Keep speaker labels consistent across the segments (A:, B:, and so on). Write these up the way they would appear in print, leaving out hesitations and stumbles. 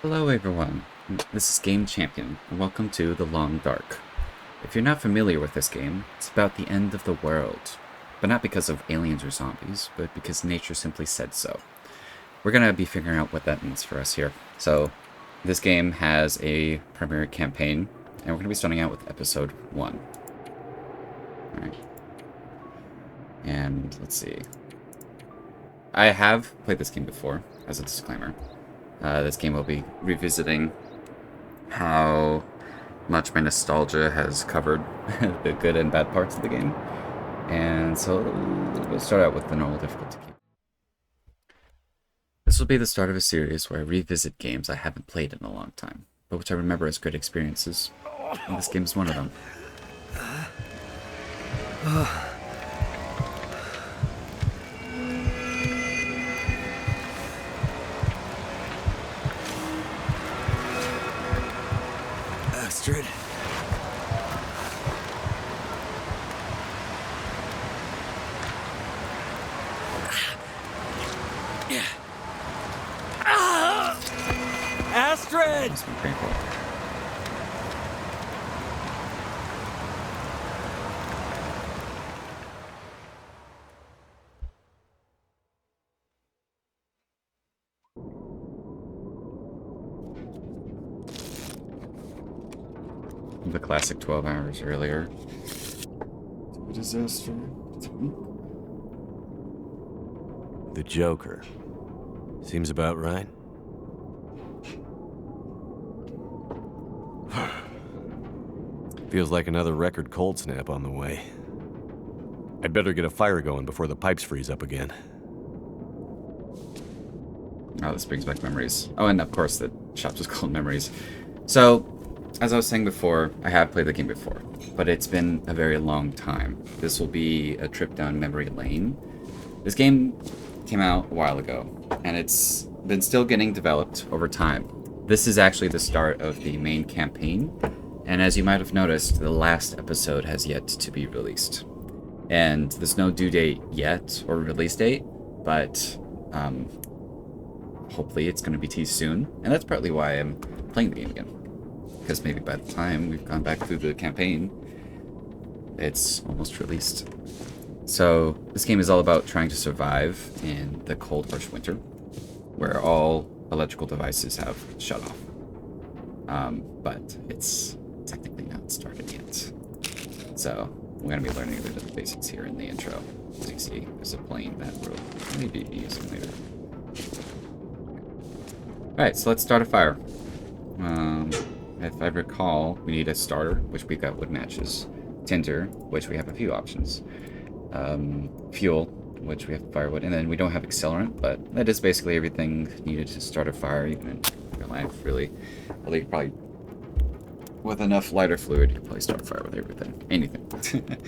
A: Hello everyone, this is GameChampion, and welcome to The Long Dark. If you're not familiar with this game, it's about the end of the world. But not because of aliens or zombies, but because nature simply said so. We're gonna be figuring out what that means for us here. So, this game has a primary campaign, and we're gonna be starting out with episode 1. Alright. And, let's see. I have played this game before, as a disclaimer. This game will be revisiting how much my nostalgia has covered the good and bad parts of the game. And so we'll start out with the normal difficulty. This will be the start of a series where I revisit games I haven't played in a long time, but which I remember as good experiences. And this game is one of them.
B: Astrid. Yeah. Astrid!
A: It's been painful. The classic 12 hours earlier. A disaster.
B: The Joker. Seems about right. Feels like another record cold snap on the way. I'd better get a fire going before the pipes freeze up again.
A: Oh, this brings back memories. Oh, and of course the shop was called Memories. So, as I was saying before, I have played the game before, but it's been a very long time. This will be a trip down memory lane. This game came out a while ago, and it's been still getting developed over time. This is actually the start of the main campaign, and as you might have noticed, the last episode has yet to be released. And there's no due date yet, or release date, but hopefully it's going to be teased soon, and that's partly why I'm playing the game again. Because maybe by the time we've gone back through the campaign, it's almost released. So, this game is all about trying to survive in the cold, harsh winter, where all electrical devices have shut off. But it's technically not started yet. So, we're going to be learning a bit of the basics here in the intro. As you see, there's a plane that we'll maybe be using later. Alright, so let's start a fire. If I recall, we need a starter, which we got wood matches. Tinder, which we have a few options. Fuel, which we have firewood. And then we don't have accelerant, but that is basically everything needed to start a fire, even in real life, really. Although you could probably, with enough lighter fluid, you could probably start a fire with everything. Anything.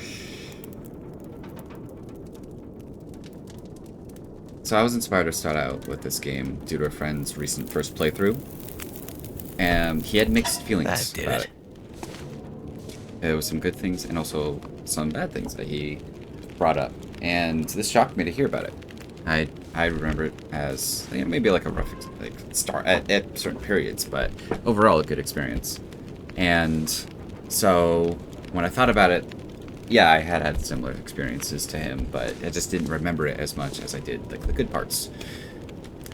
A: So I was inspired to start out with this game due to a friend's recent first playthrough. And he had mixed feelings about it. There was some good things and also some bad things that he brought up. And this shocked me to hear about it. I remember it as maybe like a rough start at certain periods, but overall a good experience. And so when I thought about it, yeah, I had similar experiences to him, but I just didn't remember it as much as I did like the good parts.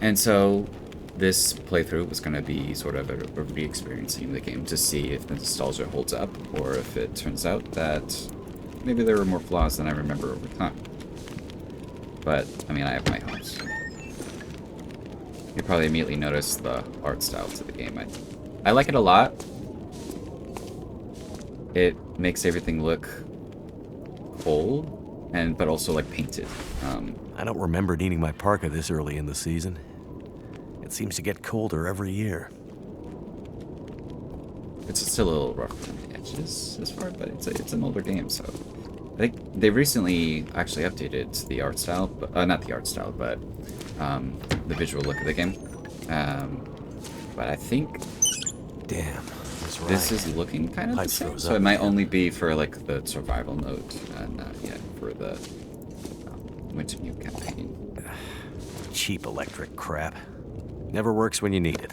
A: And so this playthrough was going to be sort of a re-experiencing the game to see if the nostalgia holds up, or if it turns out that maybe there were more flaws than I remember over time. But, I mean, I have my hopes. You probably immediately notice the art style to the game. I like it a lot. It makes everything look cold, but also like painted.
B: I don't remember needing my parka this early in the season. It seems to get colder every year.
A: It's still a little rough on the edges this far, but it's an older game, so I think they recently actually updated the art style, but not the art style, but the visual look of the game. But I think
B: Damn, that's right.
A: this is looking kind of the same, so it might only be for like the survival mode, not yet for the Winter New campaign.
B: Cheap electric crap. Never works when you need it.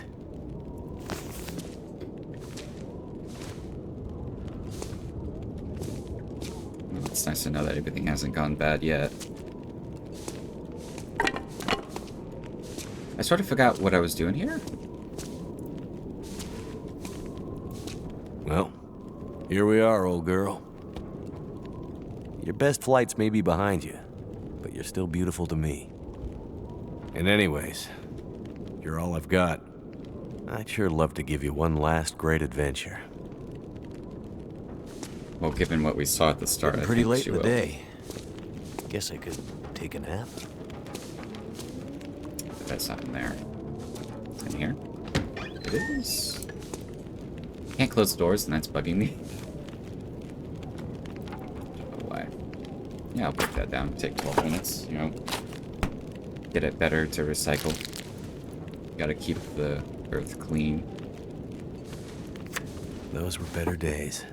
A: nice to know that everything hasn't gone bad yet. I sort of forgot what I was doing here.
B: Well, here we are, old girl. Your best flights may be behind you, but you're still beautiful to me. And anyways, you're all I've got. I'd sure love to give you one last great adventure.
A: Well, given what we saw at the start,
B: Getting pretty late in the day. Guess I could take a nap.
A: That's not in there. It's in here. It is. Can't close the doors, and that's bugging me. Oh, why? Yeah, I'll break that down. Take 12 minutes, you know. Get it better to recycle. Gotta keep the earth clean.
B: Those were better days.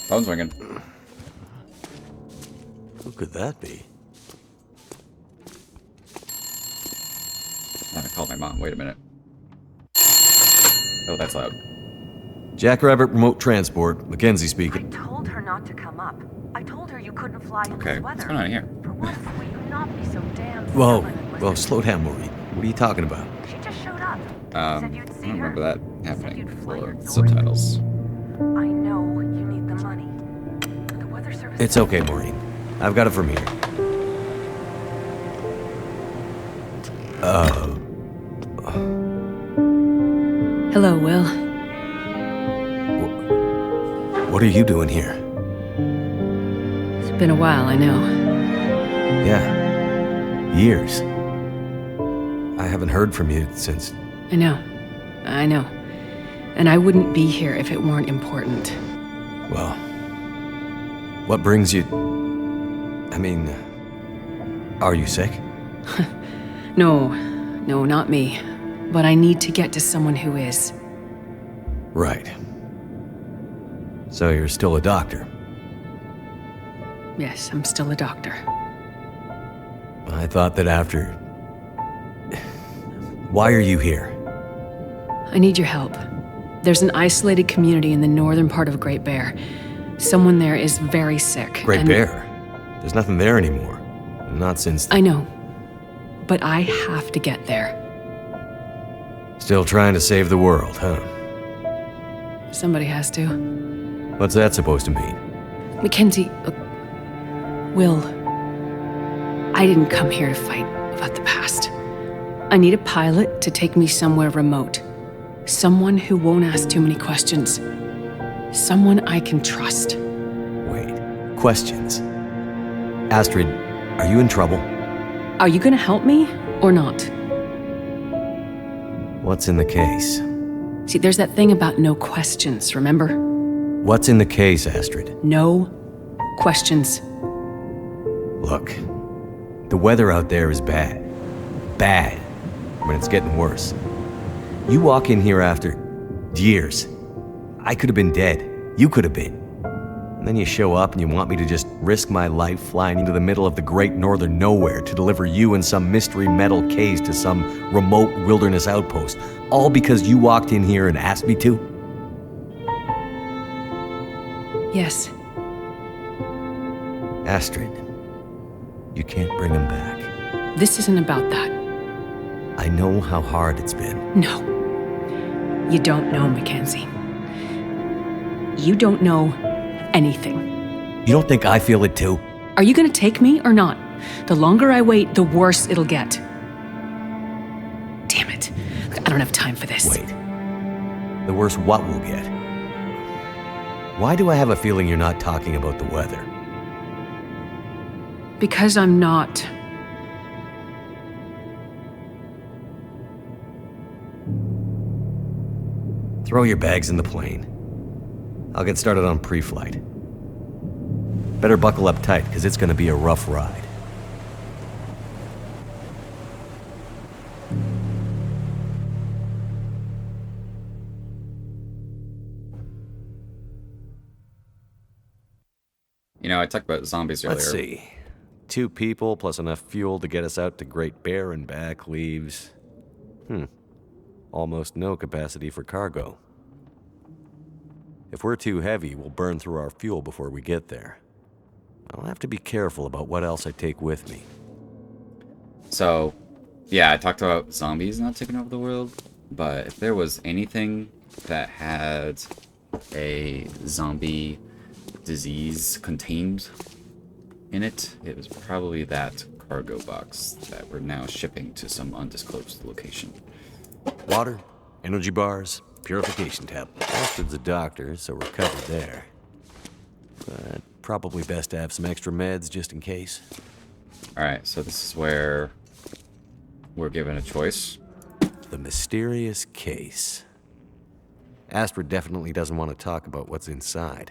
A: Phone's ringing.
B: Who could that be?
A: I'm gonna call my mom. Wait a minute. Oh, that's loud.
B: Jackrabbit Remote Transport. Mackenzie speaking.
C: I told her not to come up. I told her you couldn't fly in this weather.
A: What's going on here?
C: For once, will you not be so damn
B: Whoa,
C: stubborn and
B: whoa,
C: listen?
B: slow down, Maureen. What are you talking about?
C: She just showed up.
A: I
C: Said you'd see
A: don't remember
C: her.
A: that
C: Said
A: happening.
C: you'd fly
A: Full
C: her
A: of
C: north.
A: subtitles.
C: I know you need the money. The weather service.
B: It's okay, Maureen. I've got it from here.
D: Hello, Will.
B: What are you doing here?
D: It's been a while, I know.
B: Yeah. Years. I haven't heard from you since...
D: I know. And I wouldn't be here if it weren't important.
B: Well... What brings you... I mean... Are you sick?
D: No, not me. But I need to get to someone who is.
B: Right. So you're still a doctor?
D: Yes, I'm still a doctor.
B: I thought that after... Why are you here?
D: I need your help. There's an isolated community in the northern part of Great Bear. Someone there is very sick.
B: Great Bear? There's nothing there anymore. Not since...
D: I know. But I have to get there.
B: Still trying to save the world, huh?
D: Somebody has to.
B: What's that supposed to mean?
D: Mackenzie, Will, I didn't come here to fight about the past. I need a pilot to take me somewhere remote. Someone who won't ask too many questions. Someone I can trust.
B: Wait, questions? Astrid, are you in trouble?
D: Are you gonna help me or not?
B: What's in the case?
D: See, there's that thing about no questions, remember?
B: What's in the case, Astrid?
D: No questions.
B: Look, the weather out there is bad. Bad. I mean, it's getting worse. You walk in here after years. I could have been dead. You could have been. And then you show up and you want me to just risk my life flying into the middle of the great northern nowhere to deliver you in some mystery metal case to some remote wilderness outpost, all because you walked in here and asked me to?
D: Yes.
B: Astrid, you can't bring him back.
D: This isn't about that.
B: I know how hard it's been.
D: No. You don't know, Mackenzie. You don't know anything.
B: You don't think I feel it too?
D: Are you gonna take me or not? The longer I wait, the worse it'll get. Damn it. I don't have time for this.
B: Wait. The worse what we'll get? Why do I have a feeling you're not talking about the weather?
D: Because I'm not.
B: Throw your bags in the plane. I'll get started on pre-flight. Better buckle up tight, because it's going to be a rough ride.
A: You know, I talked about zombies earlier.
B: Let's see. 2 people plus enough fuel to get us out to Great Bear and back leaves... almost no capacity for cargo. If we're too heavy, we'll burn through our fuel before we get there. I'll have to be careful about what else I take with me.
A: So, yeah, I talked about zombies not taking over the world, but if there was anything that had a zombie disease contained in it, it was probably that cargo box that we're now shipping to some undisclosed location.
B: Water, energy bars, purification tablets. Astrid's a doctor, so we're covered there. But probably best to have some extra meds just in case.
A: Alright, so this is where we're given a choice.
B: The mysterious case. Astrid definitely doesn't want to talk about what's inside.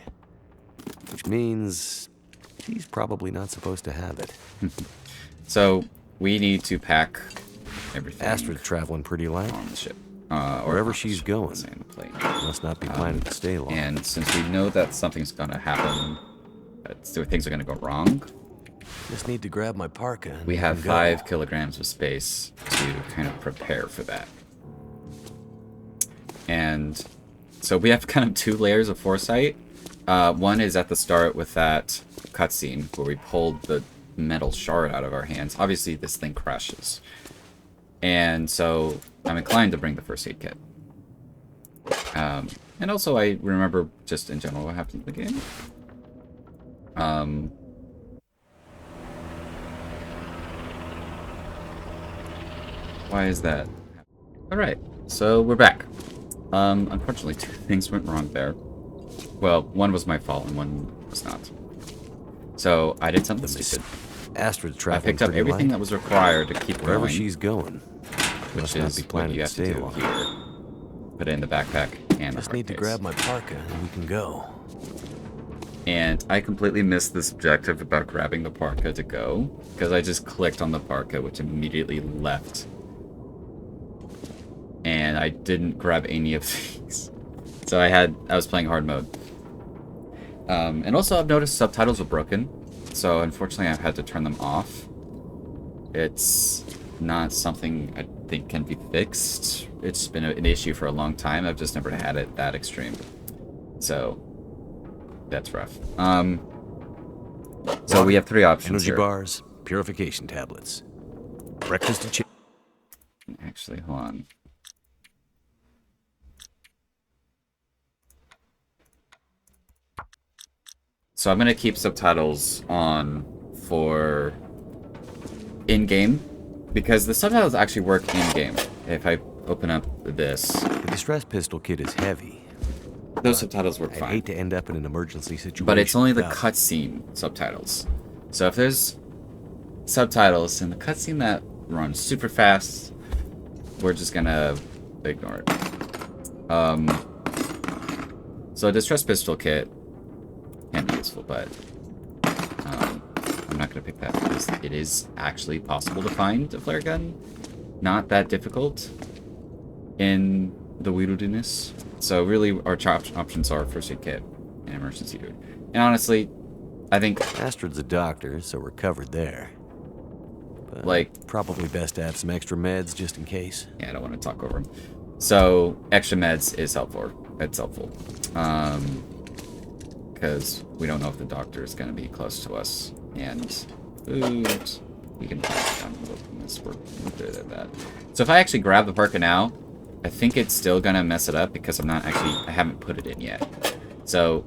B: Which means she's probably not supposed to have it.
A: So, we need to pack everything.
B: Astrid's traveling pretty light.
A: On the ship. Or
B: Wherever
A: on the
B: she's
A: ship,
B: going,
A: let's say, on the plane.
B: must not be planning to stay long.
A: And since we know that something's gonna happen, things are gonna go wrong,
B: Just need to grab my parka. And
A: we have
B: go.
A: 5 kilograms of space to kind of prepare for that. And so we have kind of 2 layers of foresight. One is at the start with that cutscene where we pulled the metal shard out of our hands. Obviously, this thing crashes. And so I'm inclined to bring the first aid kit. And also, I remember just in general what happened in the game. Why is that? Alright, so we're back. Unfortunately, 2 things went wrong there. Well, one was my fault and one was not. So, I did something stupid.
B: Astrid's
A: I
B: traveling
A: picked up
B: pretty
A: everything
B: light.
A: that was required to keep
B: Wherever
A: going,
B: she's going.
A: which
B: Must not
A: is
B: be
A: what
B: planning
A: you
B: to
A: have to
B: stay
A: do
B: long.
A: here. Put it in the backpack and
B: Just
A: the
B: need to
A: hard
B: grab
A: case.
B: my parka and we can go.
A: And I completely missed this objective about grabbing the parka to go, because I just clicked on the parka, which immediately left. And I didn't grab any of these. So I was playing hard mode. And also I've noticed subtitles were broken, so unfortunately I've had to turn them off. It's not something I think can be fixed. It's been an issue for a long time. I've just never had it that extreme. So that's rough. So we have 3 options
B: Energy
A: here.
B: bars, purification tablets. Breakfast and chicken.
A: Actually, hold on. So I'm going to keep subtitles on for in-game, because the subtitles actually work in-game. If I open up this,
B: The distress pistol kit is heavy.
A: those subtitles work
B: I'd
A: fine.
B: hate to end up in an emergency situation.
A: But it's only the
B: without it.
A: cutscene subtitles. So if there's subtitles in the cutscene that runs super fast, we're just gonna ignore it. So a distress pistol kit can be useful, but I'm not gonna pick that because it is actually possible to find a flare gun. Not that difficult in the wilderness. So really our options are first aid kit and emergency food. And honestly, I think
B: Astrid's a doctor, so we're covered there. But
A: like
B: probably best to have some extra meds just in case.
A: yeah, I don't want to talk over them. So extra meds is helpful. It's helpful. Because we don't know if the doctor is going to be close to us. And food, we can find down the this. We're good at that. So if I actually grab the parka now, I think it's still going to mess it up because I haven't put it in yet. So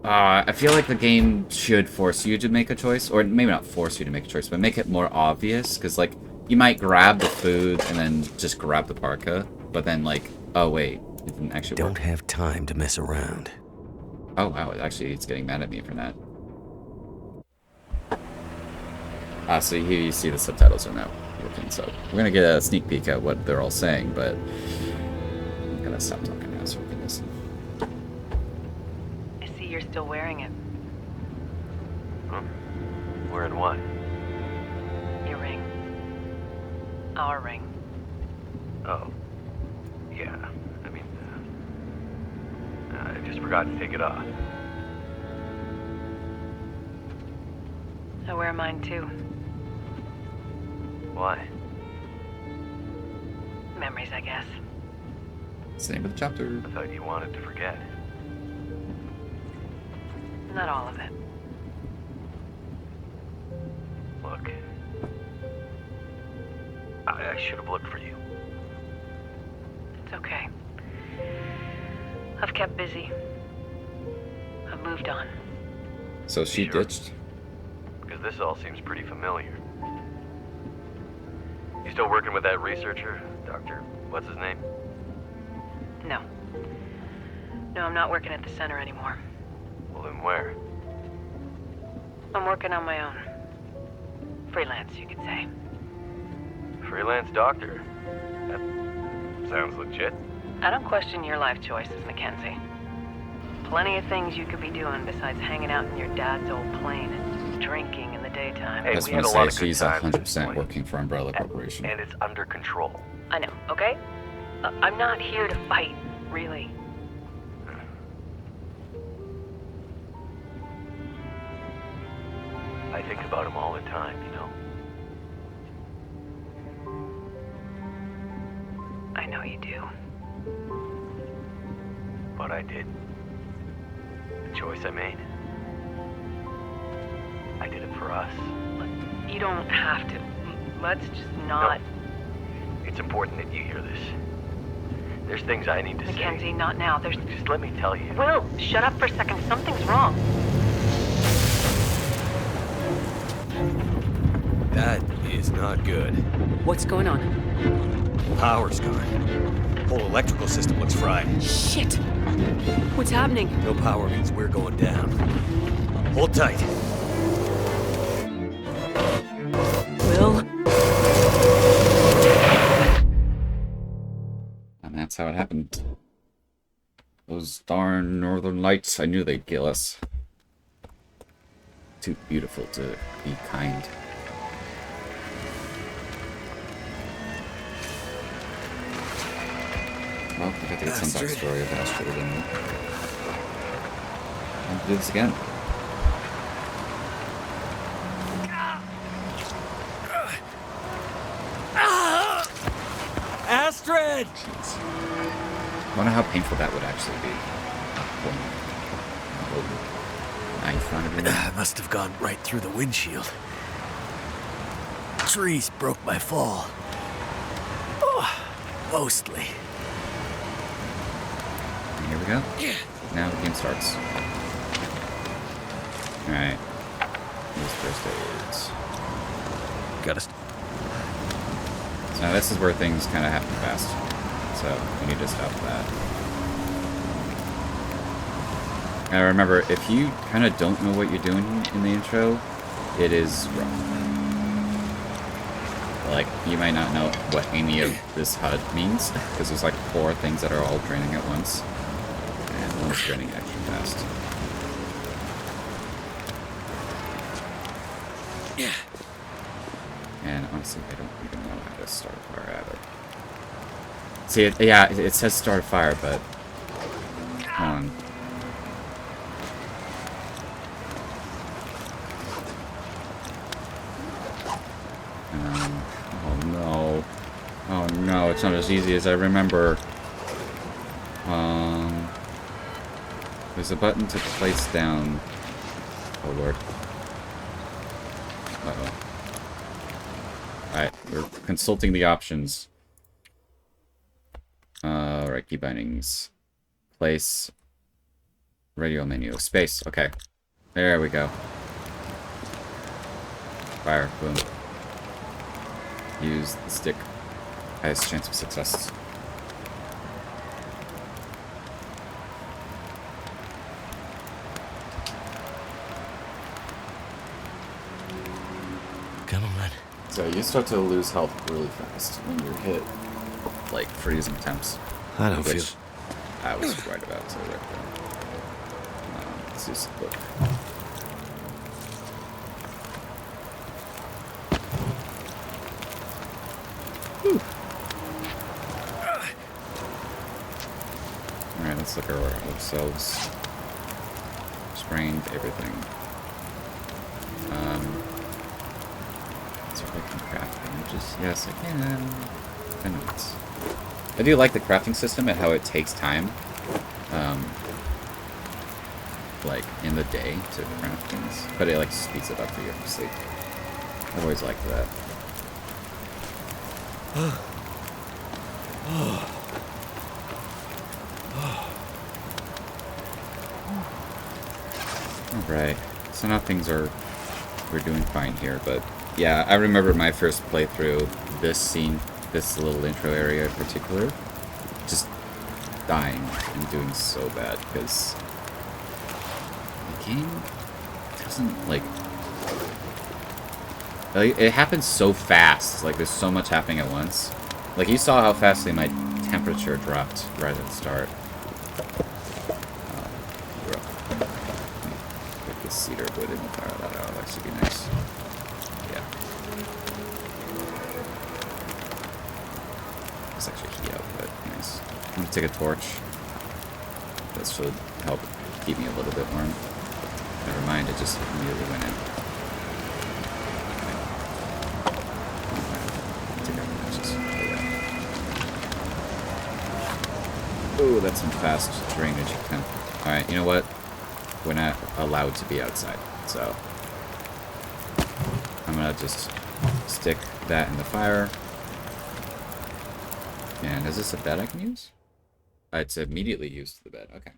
A: I feel like the game should force you to make a choice, or maybe not force you to make a choice, but make it more obvious. Because like you might grab the food and then just grab the parka, but then like, oh wait, it didn't actually
B: Don't
A: work.
B: have time to mess around.
A: Oh wow, it's getting mad at me for that. So here you see the subtitles are now working, so we're gonna get a sneak peek at what they're all saying, but I'm gonna stop talking now so we can listen.
C: I see you're still wearing it.
B: Wearing what?
C: Your ring. Our ring.
B: Oh. Yeah. I mean, I just forgot to take it off.
C: I wear mine too.
B: Why?
C: Memories, I guess.
A: It's the name of the chapter.
B: I thought you wanted to forget.
C: Not all of it.
B: Look. I should have looked for you.
C: It's okay. I've kept busy. I've moved on.
A: So she
B: Sure.
A: ditched.
B: Because this all seems pretty familiar. You still working with that researcher? Dr. What's his name?
C: No. No, I'm not working at the center anymore.
B: Well, then where?
C: I'm working on my own. Freelance, you could say.
B: Freelance doctor. That sounds legit.
C: I don't question your life choices, Mackenzie. Plenty of things you could be doing besides hanging out in your dad's old plane and drinking in the daytime.
B: Hey,
A: I just
B: we
A: want
B: had
A: to
B: a lot
A: say
B: of good
A: she's
B: times at this
A: 100%
B: point.
A: working for Umbrella Corporation.
B: And it's under control.
C: I know, okay? I'm not here to fight, really.
B: I think about him all the time, you know?
C: I know you do.
B: But I did. The choice I made. I did it for us.
C: You don't have to. Let's just not.
B: No. It's important that you hear this. There's things I need to
C: Mackenzie,
B: say.
C: not now. There's...
B: Just let me tell you.
C: Will, shut up for a second. Something's wrong.
B: That is not good.
D: What's going on?
B: Power's gone. Whole electrical system looks fried.
D: Shit! What's happening?
B: No power means we're going down. Hold tight.
D: Will?
A: And that's how it happened. Those darn northern lights, I knew they'd kill us. Too beautiful to be kind. Well, we got to get some backstory of Astrid and I'll do this again.
B: Astrid!
A: I wonder how painful that would actually be. Knife on everything.
B: Must have gone right through the windshield. Trees broke my fall. Mostly.
A: And here we go. Now the game starts. Alright. These first aids.
B: Got us.
A: So now this is where things kind of happen fast. So we need to stop that. Now remember, if you kind of don't know what you're doing in the intro, it is rough. Like, you might not know what any of this HUD means, because there's like 4 things that are all draining at once. And one's draining extra fast. And honestly, I don't even know how to start a fire either. See, it says start a fire, but... Hold on. Oh no. Oh no, it's not as easy as I remember. There's a button to place down. Oh lord. Uh-oh. Alright, we're consulting the options. Right, key bindings. Place. Radio menu. Space. Okay. There we go. Fire. Boom. Use the stick. Highest chance of success.
B: Come on.
A: So you start to lose health really fast when you're hit, like, freezing temps.
B: I don't
A: Which
B: feel...
A: I was right about to right there. Let's just look. Alright, let's look at ourselves. Sprained everything. So I can craft bandages. Yes, I can. 10 minutes. I do like the crafting system and how it takes time. Like, in the day to craft things. But it, like, speeds it up for you to sleep. I've always liked that. Alright. So now we're doing fine here, but yeah, I remember my first playthrough, this scene, this little intro area in particular, just dying and doing so bad, because the game doesn't, like, it happens so fast, like, there's so much happening at once. Like, you saw how fastly my temperature dropped right at the start. Get this cedar wood in the fire, that'll actually be nice. Yeah. It's actually heat out, but nice. I'm gonna take a torch. That should help keep me a little bit warm. Never mind, it just immediately went in. Ooh, that's some fast drainage. Alright, you know what? We're not allowed to be outside, so I'm gonna just stick that in the fire. And is this a bed I can use? It's immediately used to the bed. Okay.